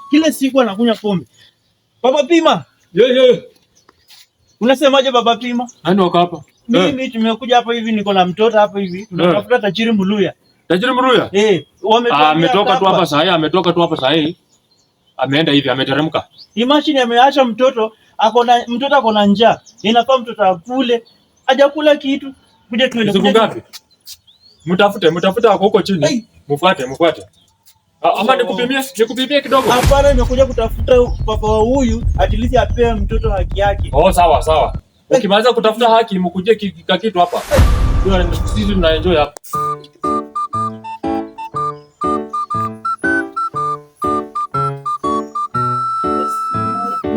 Kila siku anakunywa pombe. Baba Pima. Unasemaje Baba Pima? Nani wako hapa? Mimi tumekuja hapa hivi, niko na mtoto hapa hivi. Tunatafuta Tajiri Muluya. Tajiri Muluya? Ametoka tu hapa saa hii, Ameenda hivi, ameteremka. Imagine ameacha mtoto, ako na njaa. Inafaa mtoto akule, hajakula kitu. Kuja tuende. Siku ngapi? Mtafute wako huko chini. Mfuate. Ama nikupimie kidogo. Hapana, nimekuja kutafuta papa wa huyu, at least apewe mtoto haki yake. Oh, sawa. Ukimaliza kutafuta haki, mkuje kitu hapa. Sisi tuna enjoy hapa.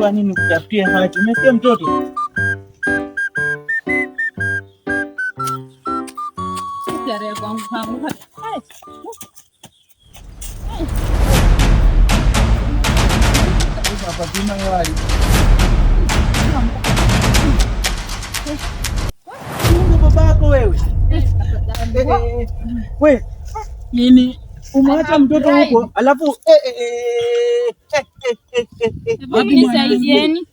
Kwa nini kutafutia haki? Umesikia mtoto? Babako wewe. Wewe nini? Umeacha mtoto huko alafu nisaidieni.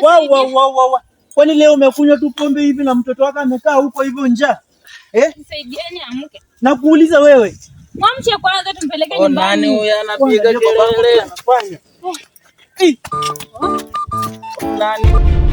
Wow. Kwani leo umekunywa tu pombe hivi na mtoto wako amekaa huko hivyo njaa? Nisaidieni amke. Nakuuliza wewe. Mwamche kwanza tumpeleke nyumbani. Nani huyu anapiga kelele? Nani?